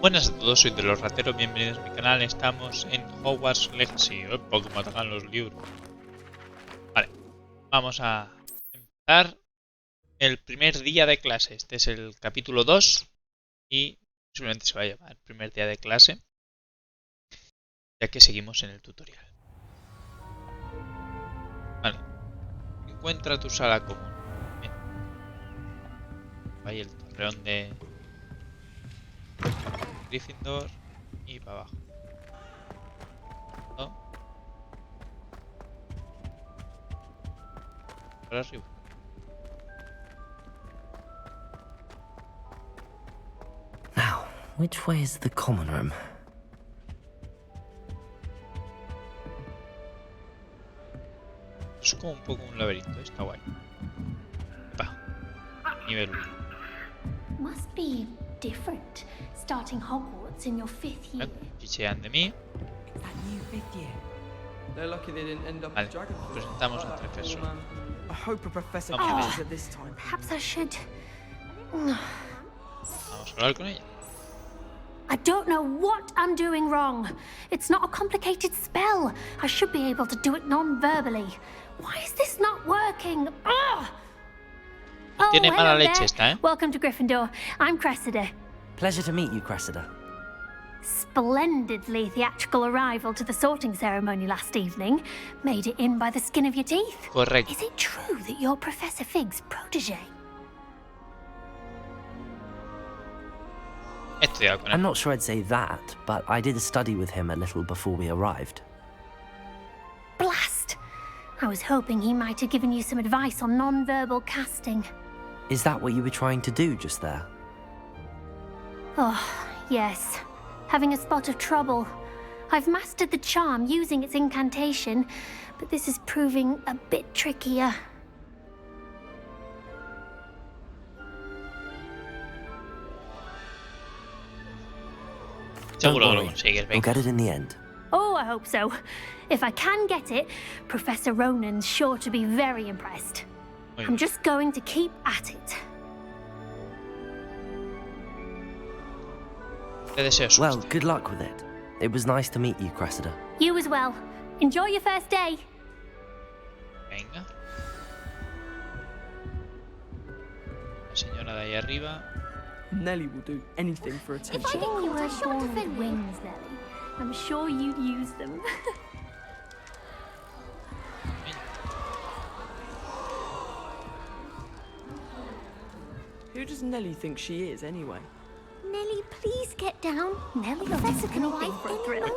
Buenas a todos, soy de los rateros, bienvenidos a mi canal. Estamos en Hogwarts Legacy. Poco me atacan los libros. Vale, vamos a empezar el primer día de clase. Este es el capítulo 2 y posiblemente se va a llamar el primer día de clase, ya que seguimos en el tutorial. Vale, encuentra tu sala común. Bien. Ahí el torreón de Gryffindor y para abajo. ¿No? Para arriba. Now, which way is the common room? Es como un poco un laberinto, está guay. Va, nivel 1. Must be different starting Hogwarts in your 5th year. Chichean de mí. That new 5th year. They're lucky they didn't end up Vale, with dragon. presentamos al profesor. I hope a professor Vamos. catches it this time. Perhaps I should. Vamos a hablar con ella. I don't know what I'm doing wrong. It's not a complicated spell. I should be able to do it non-verbally. Why is this not working? Ugh! Oh, Tiene mala hello leche there. esta, ¿eh? Welcome to Gryffindor. I'm Cressida. Pleasure to meet you, Cressida. Splendidly theatrical arrival to the sorting ceremony last evening. Made it in by the skin of your teeth. Correcto. Is it true that you're Professor Fig's protege? He estudiado con I'm él. not sure I'd say that, but I did study with him a little before we arrived. Blast! I was hoping he might have given you some advice on non-verbal casting. Is that what you were trying to do just there? Oh, yes. Having a spot of trouble. I've mastered the charm using its incantation, but this is proving a bit trickier. Seguro que lo worry, consigues, we'll venga. get it in the end. Oh, I hope so. If I can get it, Professor Ronan's sure to be very impressed. Muy I'm bien. just going to keep at it. Te deseo Well, suerte. good luck with it. It was nice to meet you, Cressida. You as well. Enjoy your first day. Venga. La señora de ahí arriba. Nelly will do anything for If I attention. think you were born with wings, Nelly, I'm sure you'd use them. Who does Nelly think she is, anyway? Nelly, please get down. Nelly, Professor can arrive for a thrill.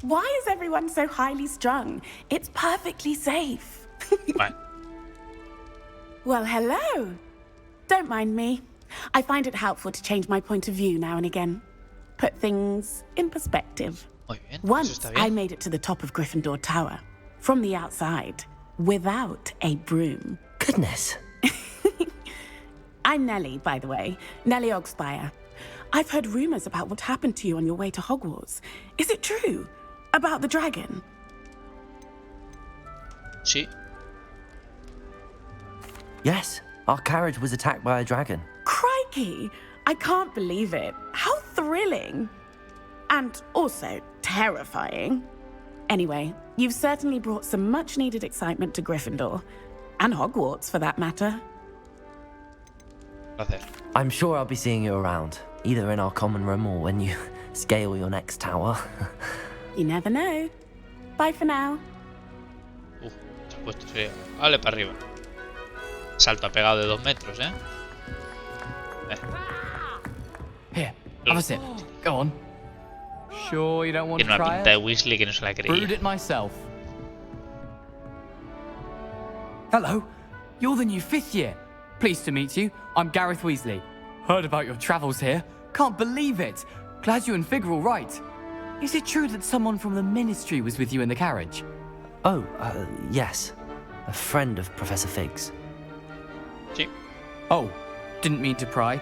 Why is everyone so highly strung? It's perfectly safe. Vale. Well, hello. Don't mind me. I find it helpful to change my point of view now and again. Put things in perspective. Muy bien. Eso Once está I bien. made it to the top of Gryffindor Tower, from the outside, without a broom. Goodness. I'm Nellie, by the way. Nellie Ogspire. I've heard rumors about what happened to you on your way to Hogwarts. Is it true? About the dragon? Sí. Yes, our carriage was attacked by a dragon. Crikey! I can't believe it. How thrilling! And also terrifying. Anyway, you've certainly brought some much-needed excitement to Gryffindor. And Hogwarts, for that matter. Placer. I'm sure I'll be seeing you around, either in our common room or when you scale your next tower. You never know. Bye for now. Se ha puesto serio. Vale, para arriba. Salto ha pegado de 2 metros, ¿eh? Here, have a sip. Go on. Sure you don't want Tiene to una try pinta de it? Weasley que no se la Brewed creía. it myself. Hello, you're the new 5th year. Pleased to meet you. I'm Gareth Weasley. Heard about your travels here. Can't believe it. Glad you and Fig are all right. Is it true that someone from the Ministry was with you in the carriage? Oh, yes. A friend of Professor Fig's. Sí. Oh, didn't mean to pry.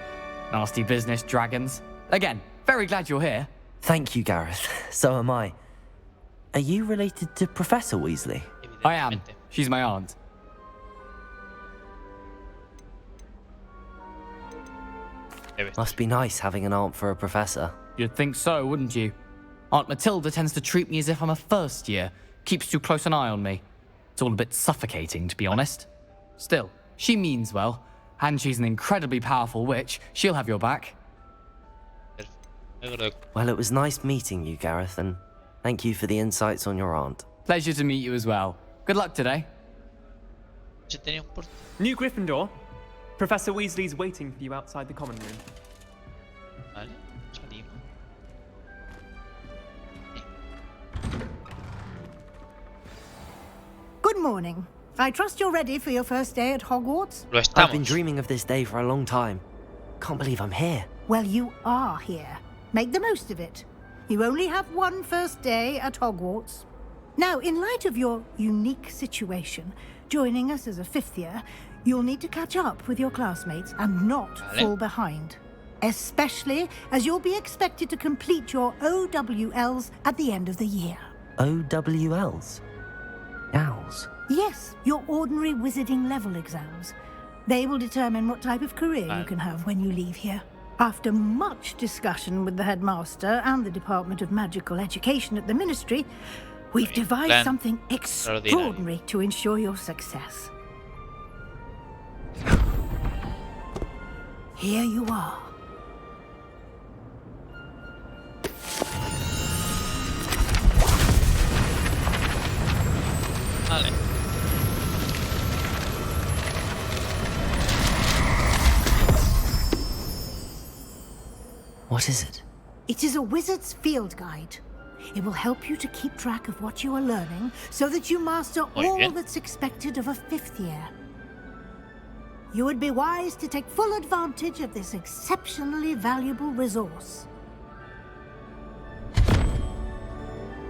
Nasty business, dragons. Again, very glad you're here. Thank you, Gareth. So am I. Are you related to Professor Weasley? I am. Evidentemente. She's my aunt. Debe Must be nice having an aunt for a professor. You'd think so, wouldn't you? Aunt Matilda tends to treat me as if I'm a first year. Keeps too close an eye on me. It's all a bit suffocating, to be honest. Still, she means well. And she's an incredibly powerful witch. She'll have your back. Negro de Well, it was nice meeting you, Gareth, and thank you for the insights on your aunt. Pleasure to meet you as well. Good luck today. se tenía un porte. New Gryffindor. Professor Weasley's waiting for you outside the common room. Vale, salimos. Good morning. I trust you're ready for your first day at Hogwarts? Lo I've been estamos. dreaming of this day for a long time. Can't believe I'm here. Well, you are here. Make the most of it. You only have one first day at Hogwarts. Now, in light of your unique situation, joining us as a fifth year, you'll need to catch up with your classmates and not fall behind. Especially as you'll be expected to complete your OWLs at the end of the year. OWLs? Owls? Yes, your ordinary wizarding level exams. They will determine what type of career you can have when you leave here. After much discussion with the headmaster and the Department of Magical Education at the Ministry, we've devised something extraordinary to ensure your success. Here you are. Vale. What is it? It is a wizard's field guide. It will help you to keep track of what you are learning so that you master all that's expected of a fifth year. You would be wise to take full advantage of this exceptionally valuable resource.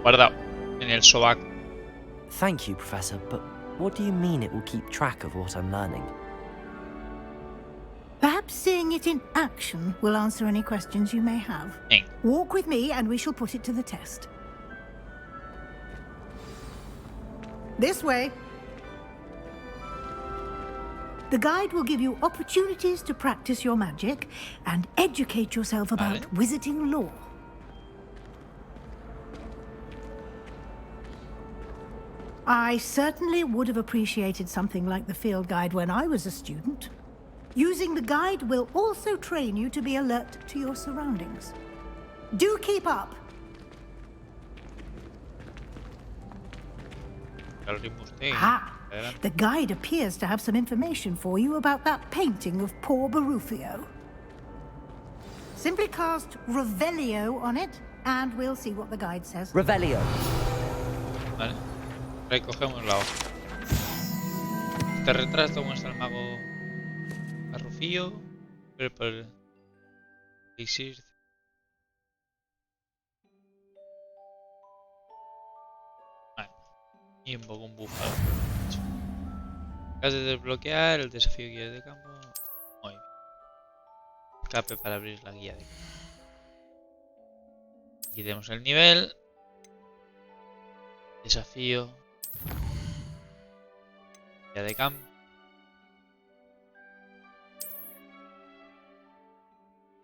Guardado. En el sobaco. Thank you, Professor, but what do you mean it will keep track of what I'm learning? Perhaps seeing it in action will answer any questions you may have. Venga. Walk with me and we shall put it to the test. This way. The guide will give you opportunities to practice your magic and educate yourself about wizarding lore. I certainly would have appreciated something like the field guide when I was a student. Using the guide will also train you to be alert to your surroundings. Do keep up! Ah, the guide appears to have some information for you about that painting of poor Barufio. Simply cast Revelio on it, and we'll see what the guide says. Revelio. Vale. Recogemos la hoja. Este retrato muestra al mago Barrufillo, pero por el elixir. Vale. Y un poco un búfalo. Acabas de desbloquear el desafío guía de campo. Muy bien. Escape para abrir la guía de campo. Aquí tenemos el nivel. Desafío. Guía de campo.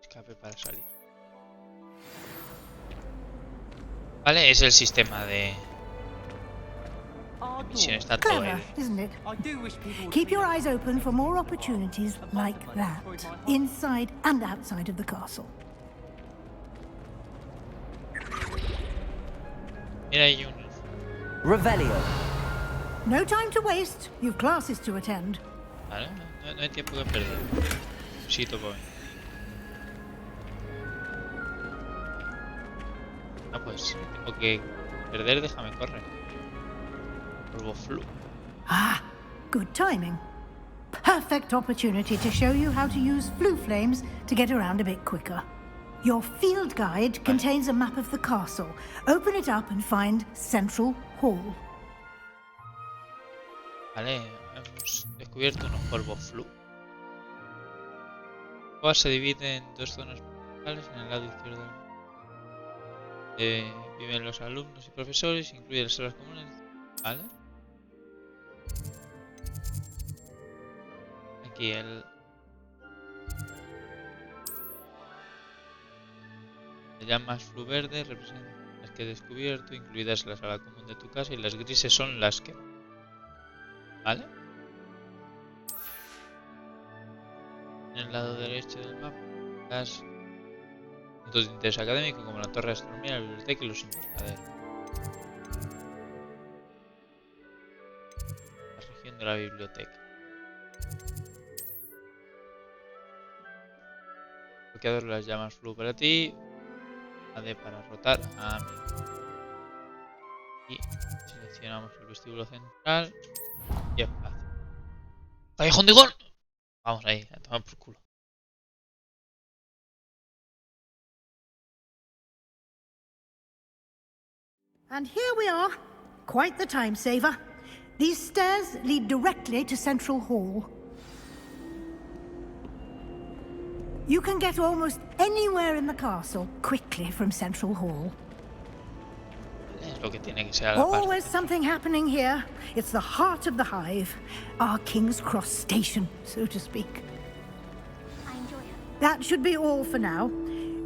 Escape para salir. Vale, es el sistema de misión. Está todo Clever, ahí. isn't it? Keep your eyes open for more opportunities like that, inside and outside of the castle. Mira, hay un... Revelio. No time to waste. You've classes to attend. Vale, no hay tiempo que perder. Sí, toco. Ah, pues tengo que perder, déjame correr. Polvo flu. Ah, good timing. Perfect opportunity to show you how to use flu flames to get around a bit quicker. Your field guide contains a map of the castle. Open it up and find Central Hall. Vale, hemos descubierto unos polvos flu. Hogwarts se divide en dos zonas principales en el lado izquierdo. Viven los alumnos y profesores, incluye las salas comunes. Vale. Aquí el llamas flu verde representan las que he descubierto, incluidas la sala común de tu casa, y las grises son las que... ¿Vale? En el lado derecho del mapa, las puntos de interés académico como la torre de astronomía, la biblioteca y los invernadero. La región de la biblioteca. Bloqueador de las llamas flu para ti. AD para rotar a mí. Y seleccionamos el vestíbulo central. Y es fácil. ¡Callejón de gol! Vamos ahí, a tomar por culo. And here we are. Quite the time saver. These stairs lead directly to Central Hall. You can get almost anywhere in the castle quickly from Central Hall. Es lo que tiene que ser a la parte. Always something happening here. It's the heart of the hive. Our King's Cross station, so to speak. I enjoy it. That should be all for now.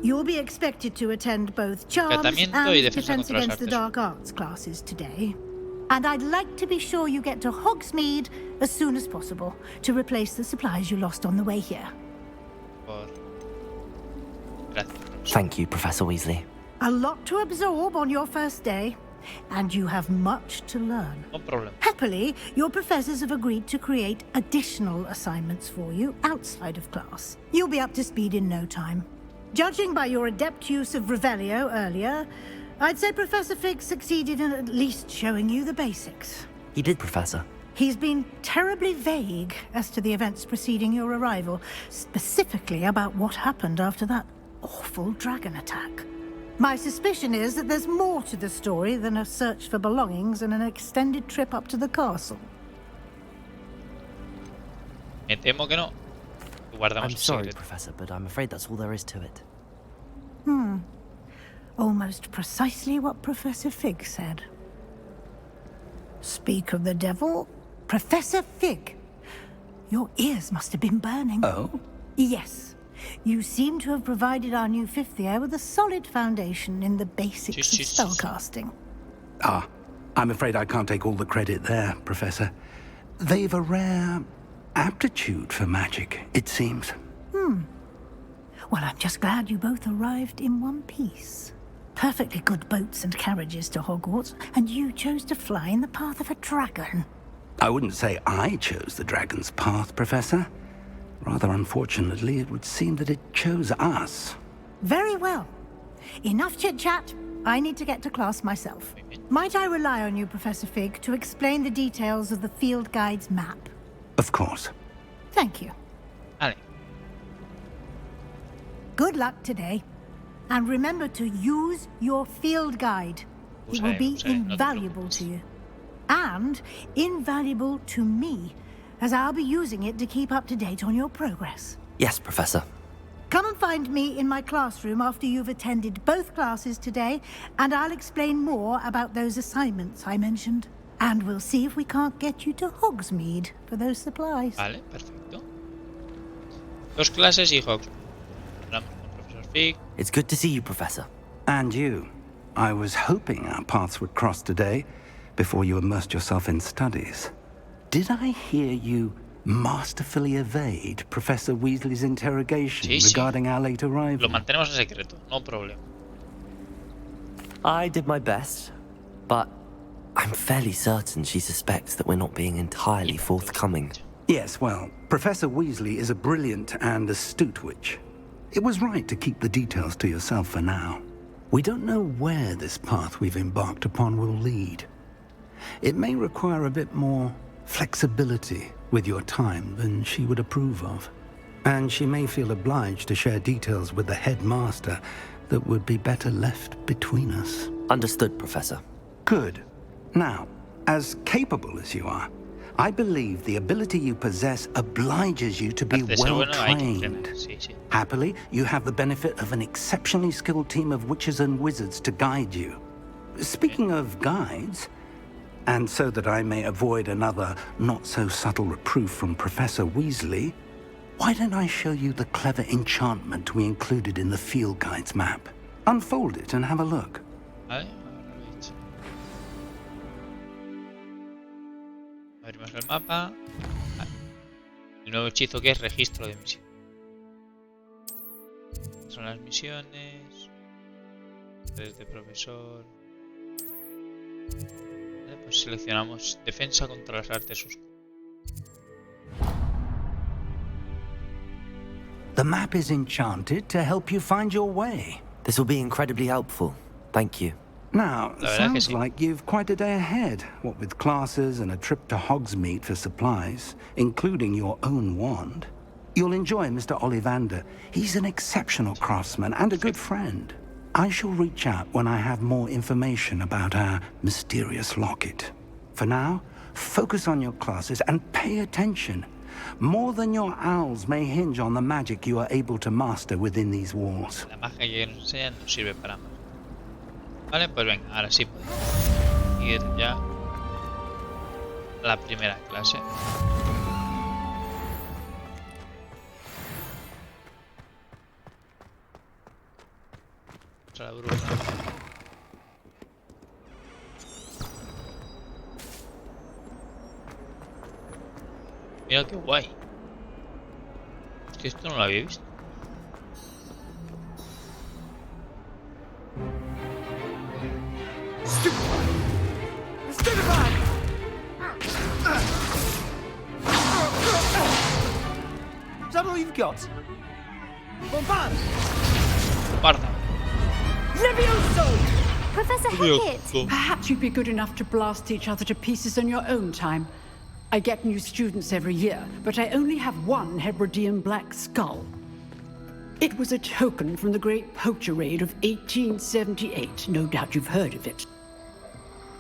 You'll be expected to attend both Charms Tratamiento and y defensa Defense contra las Against the artes. Dark Arts classes today. And I'd like to be sure you get to Hogsmeade as soon as possible to replace the supplies you lost on the way here. Gracias. Thank you, Professor Weasley. A lot to absorb on your first day, and you have much to learn. No problem. Happily, your professors have agreed to create additional assignments for you outside of class. You'll be up to speed in no time. Judging by your adept use of Revelio earlier, I'd say Professor Fig succeeded in at least showing you the basics. He did, Professor. He's been terribly vague as to the events preceding your arrival, specifically about what happened after that awful dragon attack. My suspicion is that there's more to the story than a search for belongings and an extended trip up to the castle. Me temo que no. Guardamos I'm el sorry, secreto. Professor, but I'm afraid that's all there is to it. Almost precisely what Professor Fig said. Speak of the devil, Professor Fig. Your ears must have been burning. Oh? Yes. You seem to have provided our new fifth year with a solid foundation in the basics of spellcasting. Ah, I'm afraid I can't take all the credit there, Professor. They've a rare aptitude for magic, it seems. Well, I'm just glad you both arrived in one piece. Perfectly good boats and carriages to Hogwarts, and you chose to fly in the path of a dragon. I wouldn't say I chose the dragon's path, Professor. Rather unfortunately, it would seem that it chose us. Very well. Enough chit-chat. I need to get to class myself. Might I rely on you, Professor Fig, to explain the details of the field guide's map? Of course. Thank you. Vale. Good luck today. And remember to use your field guide. It will be Usaré, no te invaluable preocupes. to you. And invaluable to me, as I'll be using it to keep up to date on your progress. Yes, Professor. Come and find me in my classroom after you've attended both classes today, and I'll explain more about those assignments I mentioned. And we'll see if we can't get you to Hogsmeade for those supplies. Vale, perfecto. Dos clases y Hogwarts. Hablamos con Profesor Fig. It's good to see you, Professor. And you. I was hoping our paths would cross today, before you immersed yourself in studies. Did I hear you masterfully evade Professor Weasley's interrogation Sí, sí. regarding our late Lo arrival? mantenemos en secreto, no problem. I did my best, but I'm fairly certain she suspects that we're not being entirely forthcoming. Yes, well, Professor Weasley is a brilliant and astute witch. It was right to keep the details to yourself for now. We don't know where this path we've embarked upon will lead. It may require a bit more flexibility with your time than she would approve of. And she may feel obliged to share details with the headmaster that would be better left between us. Understood, Professor. Good. Now, as capable as you are, I believe the ability you possess obliges you to be Antes de ser well bueno hay que trained. entrenar. Sí, sí. Happily, you have the benefit of an exceptionally skilled team of witches and wizards to guide you. Speaking of guides, and so that I may avoid another not-so-subtle reproof from Professor Weasley, why don't I show you the clever enchantment we included in the field guide's map? Unfold it and have a look. Vale, ahora lo he hecho. Abrimos el mapa. Vale. El nuevo hechizo que es registro de misión. Son las misiones. 3 de profesor. Vale, pues seleccionamos defensa contra las artes oscuras. The map is enchanted to help you find your way. This will be incredibly helpful. Thank you. Now, La verdad que sounds sí. like you've quite a day ahead, what with classes and a trip to Hogsmeade for supplies, including your own wand. You'll enjoy Mr. Ollivander. He's an exceptional craftsman and a good friend. I shall reach out when I have more information about our mysterious locket. For now, focus on your classes and pay attention. More than your owls may hinge on the magic you are able to master within these walls. La magia que nos enseñan nos sirve para más. Vale, pues venga, ahora sí podemos ir ya a la primera clase. Vamos a la bruja. Mira qué guay. Es que esto no lo había visto. Is that all you've got? Bombard! Parda. Levioso! Professor Hackett! Perhaps you'd be good enough to blast each other to pieces in your own time. I get new students every year, but I only have one Hebridean black skull. It was a token from the Great Poacher Raid of 1878. No doubt you've heard of it.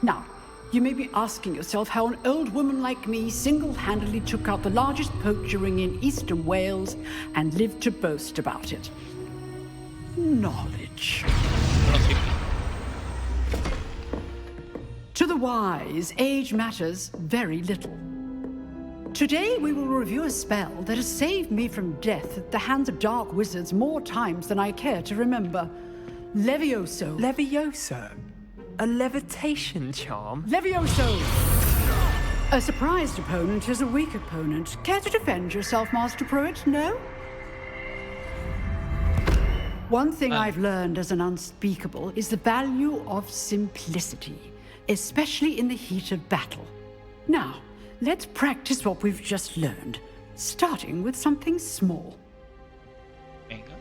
Now, you may be asking yourself how an old woman like me single-handedly took out the largest poacher ring in eastern Wales and lived to boast about it. Knowledge. To the wise, age matters very little. Today we will review a spell that has saved me from death at the hands of dark wizards more times than I care to remember. Levioso. Levioso? A levitation charm? Levioso! A surprised opponent is a weak opponent. Care to defend yourself, Master Pruitt? No? One thing I've learned as an unspeakable is the value of simplicity, especially in the heat of battle. Now, let's practice what we've just learned, starting with something small. Venga.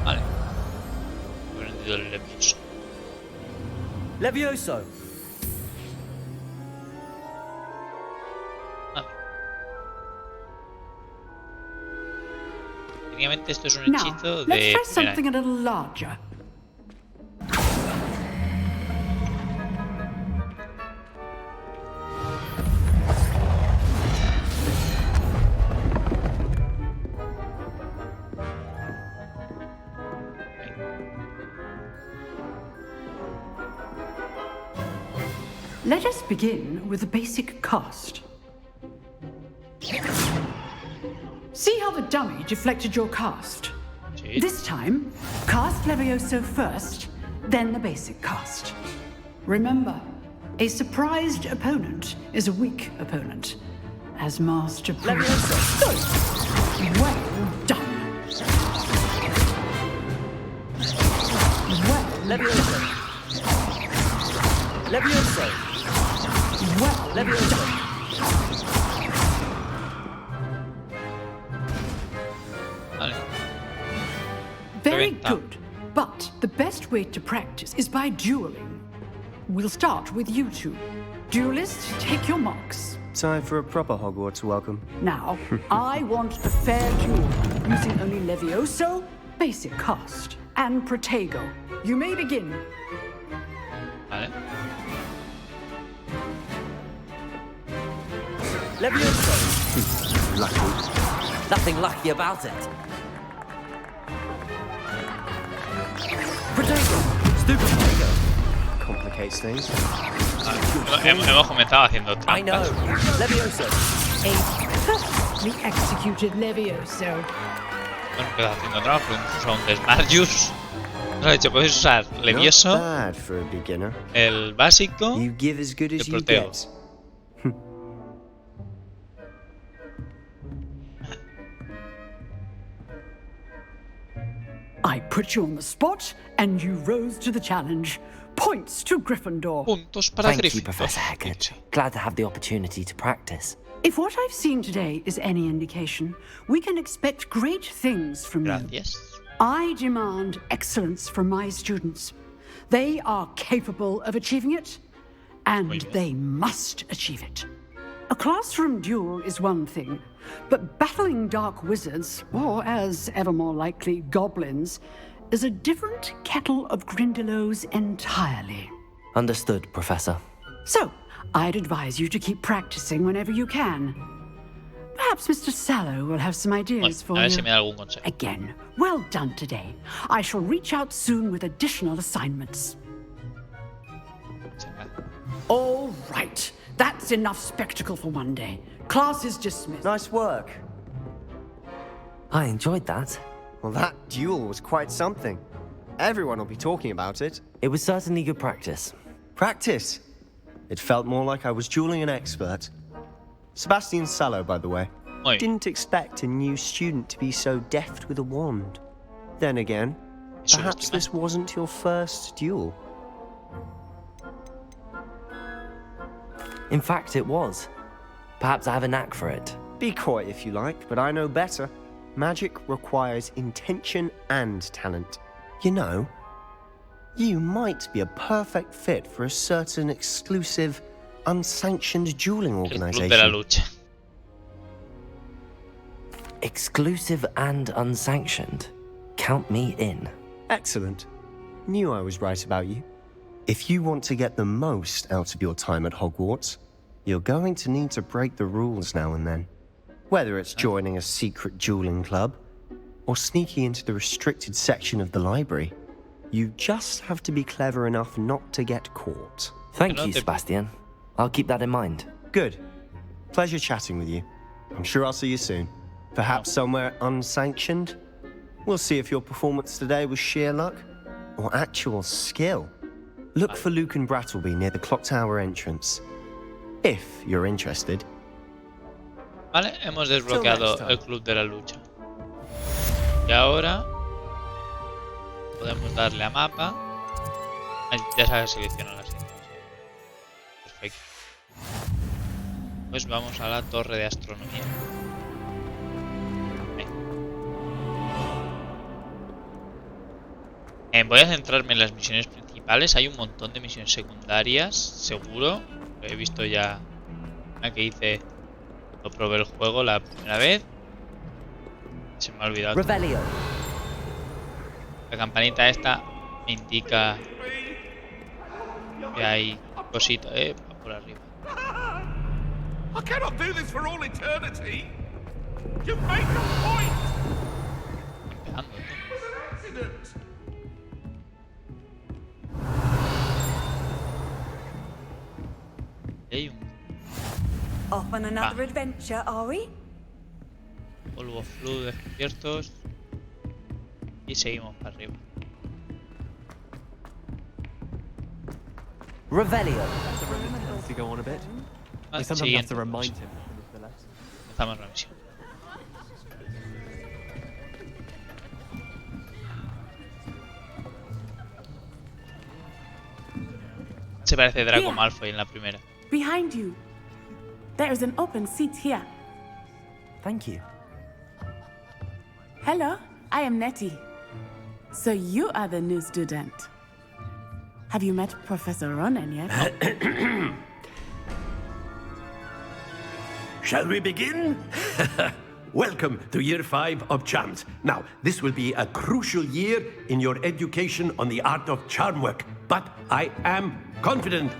Vale. He aprendido el Levioso. Levioso! Técnicamente esto es un Now, hechizo let's de try primer something año. a little larger. Let us begin with the basic cast. See how the dummy deflected your cast? Sí. This time, cast Levioso first, then the basic cast. Remember, a surprised opponent is a weak opponent. As Master Pruitt. Well done. Well Levioso! Levioso! Well Levioso! Vale. Very Reventa. good. But the best way to practice is by dueling. We'll start with you two. Duelists, take your marks. Time for a proper Hogwarts welcome. Now, I want a fair duel, using only Levioso, basic cast, and Protego. You may begin. Vale. Levioso! Lucky. Nothing lucky about it. Protego! Stupid Protego! complicates things. Hemos comenzado haciendo I know. trampas. Levioso. A perfectly executed Levioso. Hemos empezado haciendo trampas porque hemos usado un Desmarjus. Nos ha dicho, podéis usar Not Levioso, bad for a beginner. el básico. You give as good as Te you protego. get. I put you on the spot, and you rose to the challenge. Points to Gryffindor. Puntos para Thank you, Gryffindor. Professor Hecat. Glad to have the opportunity to practice. If what I've seen today is any indication, we can expect great things from you. Gracias. I demand excellence from my students. They are capable of achieving it, and Muy bien. they must achieve it. A classroom duel is one thing, but battling dark wizards, or as ever more likely, goblins, is a different kettle of Grindylows entirely. Understood, Professor. So, I'd advise you to keep practicing whenever you can. Perhaps Mr. Sallow will have some ideas Bueno, for a ver you. si me da algún consejo. Again, well done today. I shall reach out soon with additional assignments. All right. That's enough spectacle for one day. Class is dismissed. Nice work. I enjoyed that. Well, that duel was quite something. Everyone will be talking about it. It was certainly good practice. Practice. It felt more like I was dueling an expert. Sebastian Sallow, by the way. Muy bien. Didn't expect a new student to be so deft with a wand. Then again, perhaps Subestima. this wasn't your first duel. In fact, it was. Perhaps I have a knack for it. Be coy if you like, but I know better. Magic requires intention and talent. You know, you might be a perfect fit for a certain exclusive, unsanctioned dueling El Club de la organization. Lucha. Exclusive and unsanctioned. Count me in. Excellent. Knew I was right about you. If you want to get the most out of your time at Hogwarts, you're going to need to break the rules now and then. Whether it's joining a secret dueling club, or sneaking into the restricted section of the library, you just have to be clever enough not to get caught. Thank you, Sebastian. I'll keep that in mind. Good. Pleasure chatting with you. I'm sure I'll see you soon. Perhaps somewhere unsanctioned? We'll see if your performance today was sheer luck or actual skill. Look for Luke and Brattleby near the clock tower entrance. If you're interested. Vale, hemos desbloqueado el Club de la Lucha. Y ahora podemos darle a mapa. Ahí, ya sabes, seleccionar las islas. Perfecto. Pues vamos a la torre de astronomía. Voy a centrarme en las misiones principales. Hay un montón de misiones secundarias, seguro. He visto ya una que hice. Lo probé el juego la primera vez. Se me ha olvidado. Revelio. La campanita esta me indica que hay cositas, por arriba. I cannot do this for all eternity. You make a point. Empezando, It was an accident. Y hay un Off on another adventure, are we? polvo flu descubiertos. Y seguimos para arriba. Revelio. To go on a bit. Ah, We sometimes have siguiente. to remind him of the lesson. Empezamos la misión. Se parece Draco Yeah. Malfoy en la primera. Behind you. There is an open seat here. Thank you. Hello, I am Nettie. So you are the new student. Have you met Professor Ronan yet? Shall we begin? Welcome to Year 5 of Charms. Now, this will be a crucial year in your education on the art of charm work, but I am confident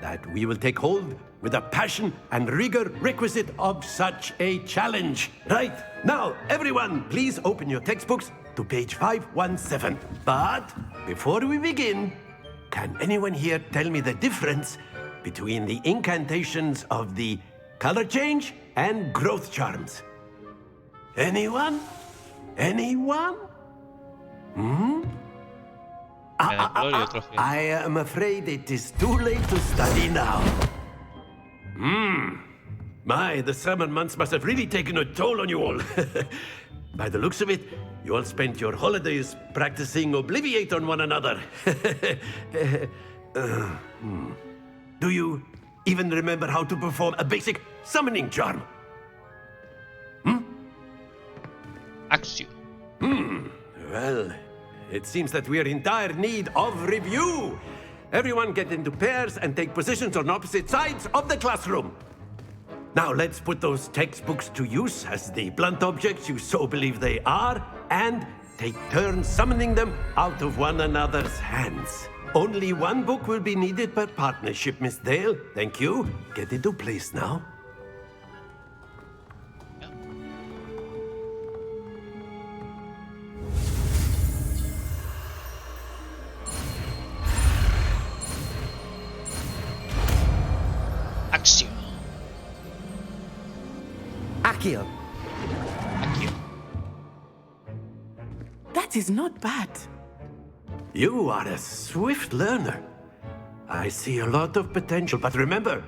that we will take hold with the passion and rigor requisite of such a challenge. Right, now, everyone, please open your textbooks to page 517. But before we begin, can anyone here tell me the difference between the incantations of the color change and growth charms? Anyone? Anyone? Hmm? I am afraid it is too late to study now. My, the summer months must have really taken a toll on you all. By the looks of it, you all spent your holidays practicing Obliviate on one another. Do you even remember how to perform a basic summoning charm? Accio. Well, it seems that we are in dire need of review. Everyone get into pairs and take positions on opposite sides of the classroom. Now let's put those textbooks to use as the blunt objects you so believe they are, and take turns summoning them out of one another's hands. Only one book will be needed per partnership, Miss Dale. Thank you. Get into place now. Accio. Accio. Accio. That is not bad. You are a swift learner. I see a lot of potential, but remember,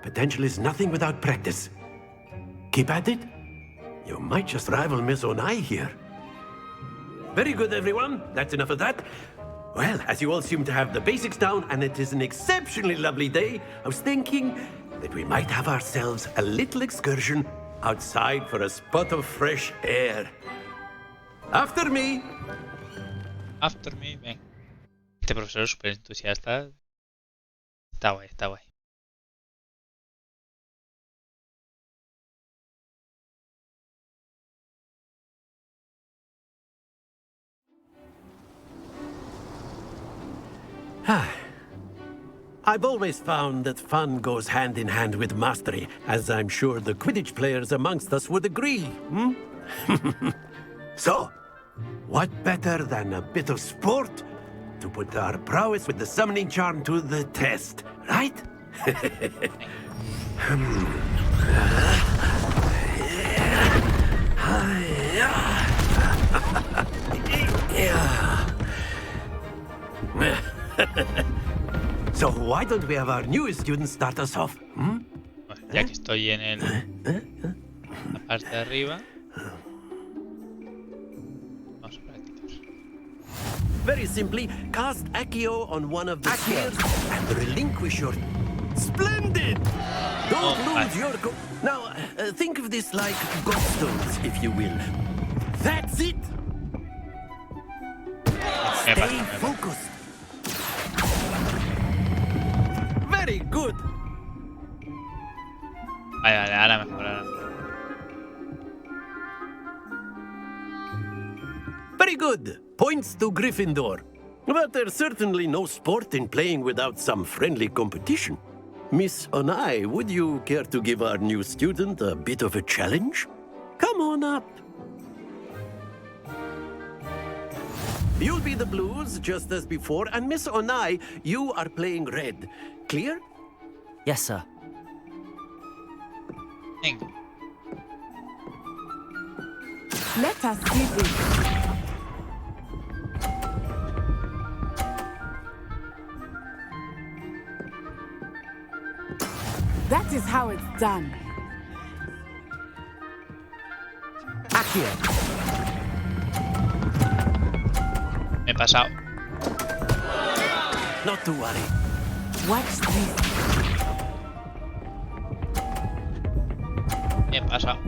potential is nothing without practice. Keep at it. You might just rival Miss Onai here. Very good, everyone. That's enough of that. Well, as you all seem to have the basics down, and it is an exceptionally lovely day, I was thinking that we might have ourselves a little excursion outside for a spot of fresh air. After me. After me, ven. Este profesor es súper entusiasta. Está guay, está guay. I've always found that fun goes hand in hand with mastery, as I'm sure the Quidditch players amongst us would agree. So, what better than a bit of sport to put our prowess with the summoning charm to the test, right? So why don't we have our newest students start us off? Bueno, ya que estoy en la parte de arriba, vamos a practicar. Very simply, cast Accio on one of the spheres and relinquish your... Splendid! Don't lose your... Now, think of this like godstones, if you will. That's it! Stay focused. Very good. Vale, ahora mejor, ahora. Very good. Points to Gryffindor. But there's certainly no sport in playing without some friendly competition. Miss Onai, would you care to give our new student a bit of a challenge? Come on up. You'll be the blues, just as before, and Miss Onai, you are playing red. Clear? Yes, sir. Venga. Let us see this. That is how it's done. Accio. Me he pasado. Not to worry. Watch this. Me he pasado.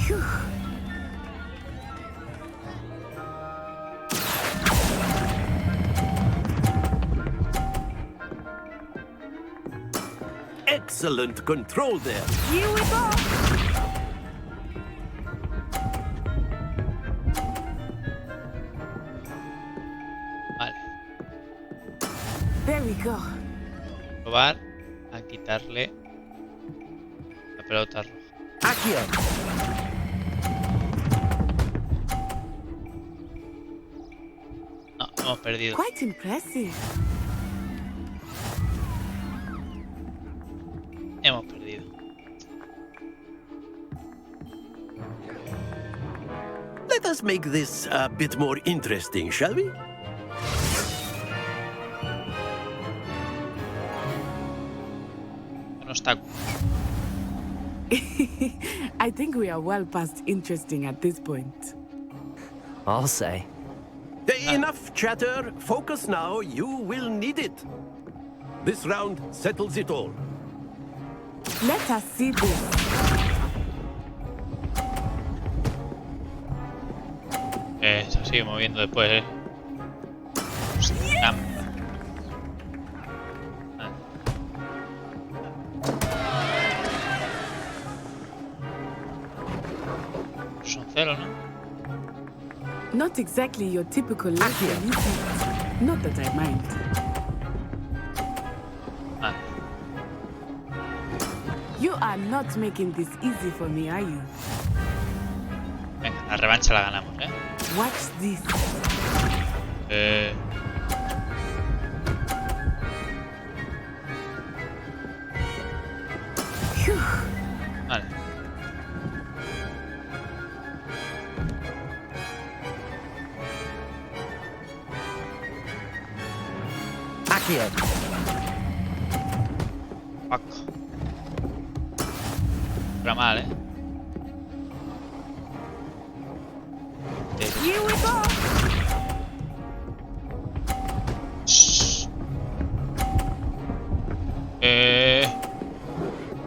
Phew. Excellent control there. Here we go. Vale. There we go. Probar a quitarle la pelota roja. Accio. Hemos perdido. Quite impressive. Hemos perdido. Let us make this a bit more interesting, shall we? Un obstáculo. I think we are well past interesting at this point. I'll say. Enough chatter. Focus now. You will need it. This round settles it all. Let us see this. Se sigue moviendo después, Hostia. Son cero, ¿no? Not exactly your typical lesson, is it? Not that I mind. You are not making this easy for me, are you? Venga, la revancha la ganamos, ¿eh? Watch this. Vale. Accio. Fuck. Pero mal, ¿eh? Here we go.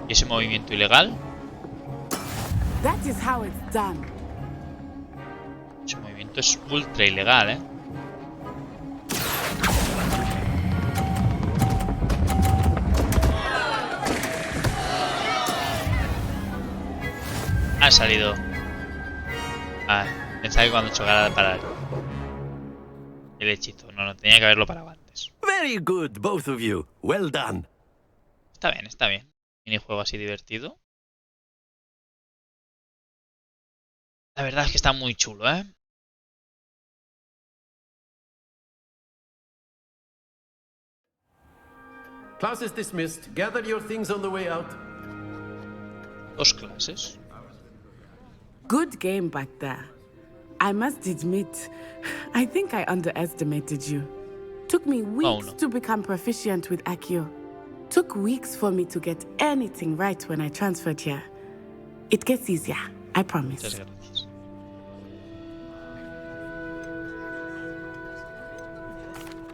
¿Y ese movimiento ilegal? That is how it's done. Ese movimiento es ultra ilegal, ¿eh? Ha salido. Pensaba que cuando chocara de parar el hechizo. No, tenía que haberlo parado antes. Very good, both of you. Well done. Está bien, está bien. Minijuego así divertido. La verdad es que está muy chulo, ¿eh? Class is dismissed. Gather your things on the way out. 2 clases. Good game back there. I must admit, I think I underestimated you. Took me weeks to become proficient with Accio. Took weeks for me to get anything right when I transferred here. It gets easier, I promise.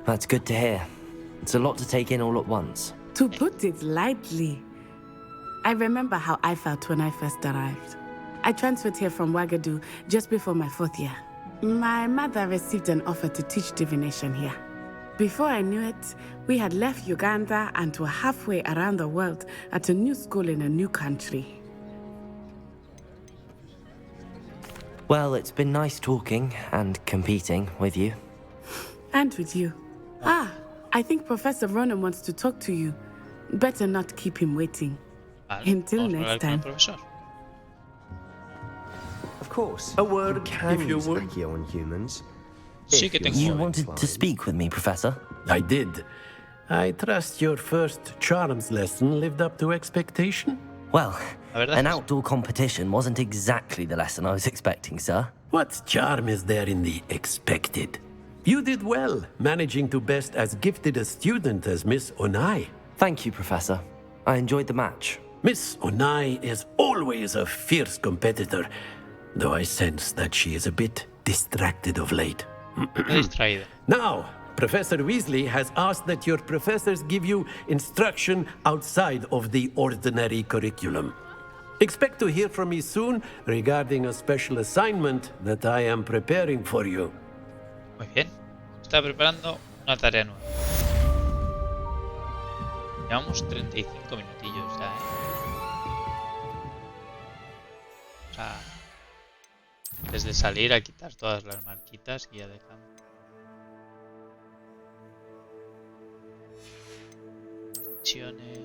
That's good to hear. It's a lot to take in all at once. To put it lightly, I remember how I felt when I first arrived. I transferred here from Ouagadougou just before my 4th year. My mother received an offer to teach divination here. Before I knew it, we had left Uganda and were halfway around the world at a new school in a new country. Well, it's been nice talking and competing with you. And with you. I think Professor Ronan wants to talk to you. Better not keep him waiting. Until next time. Of course. A word, if you would. Accio on humans. You wanted to speak with me, Professor? I did. I trust your first charms lesson lived up to expectation? Well, an outdoor competition wasn't exactly the lesson I was expecting, sir. What charm is there in the expected? You did well, managing to best as gifted a student as Miss Onai. Thank you, Professor. I enjoyed the match. Miss Onai is always a fierce competitor, though I sense that she is a bit distracted of late. Now, Professor Weasley has asked that your professors give you instruction outside of the ordinary curriculum. Expect to hear from me soon regarding a special assignment that I am preparing for you. Muy bien. Está preparando una tarea nueva. Llevamos 35 minutillos ya, ¿eh? O sea, desde salir a quitar todas las marquitas y ya dejamos. Misiones.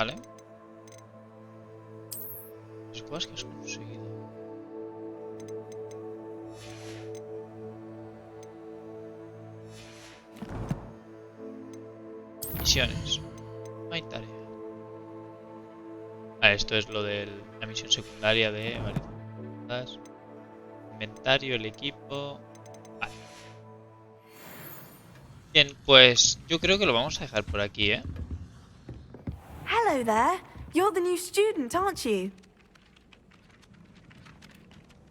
Vale. Las cosas que has conseguido. Misiones. No hay tarea. Ah, esto es lo de la misión secundaria de... Vale. Inventario, el equipo... Vale. Bien, pues yo creo que lo vamos a dejar por aquí, ¿eh? Hello there. You're the new student, aren't you?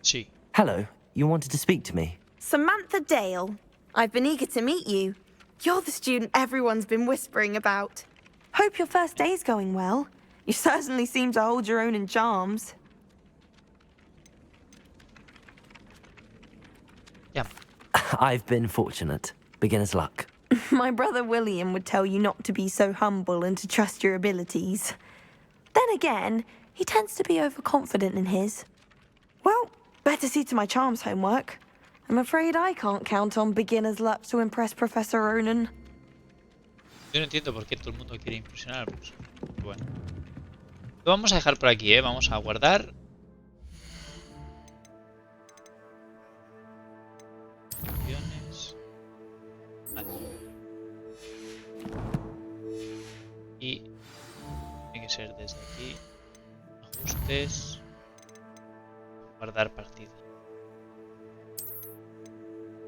Sí. Hello, you wanted to speak to me? Samantha Dale. I've been eager to meet you. You're the student everyone's been whispering about. Hope your first day's going well. You certainly seem to hold your own in charms. Yeah. I've been fortunate. Beginner's luck. My brother William would tell you not to be so humble and to trust your abilities. Then again, he tends to be overconfident in his. Well, better see to my charms homework. I'm afraid I can't count on beginner's luck to impress Professor Ronan. Yo no entiendo por qué todo el mundo quiere impresionar. Pues, bueno. Lo vamos a dejar por aquí, ¿eh? Vamos a guardar. Opciones. Vale. Y tiene que ser desde aquí. Ajustes. Guardar partida.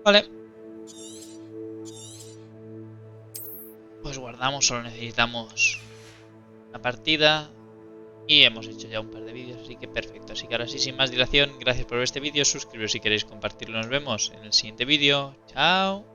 Vale. Pues guardamos, solo necesitamos la partida. Y hemos hecho ya un par de vídeos, así que perfecto. Así que ahora sí, sin más dilación, gracias por ver este vídeo. Suscribiros si queréis compartirlo. Nos vemos en el siguiente vídeo. Chao.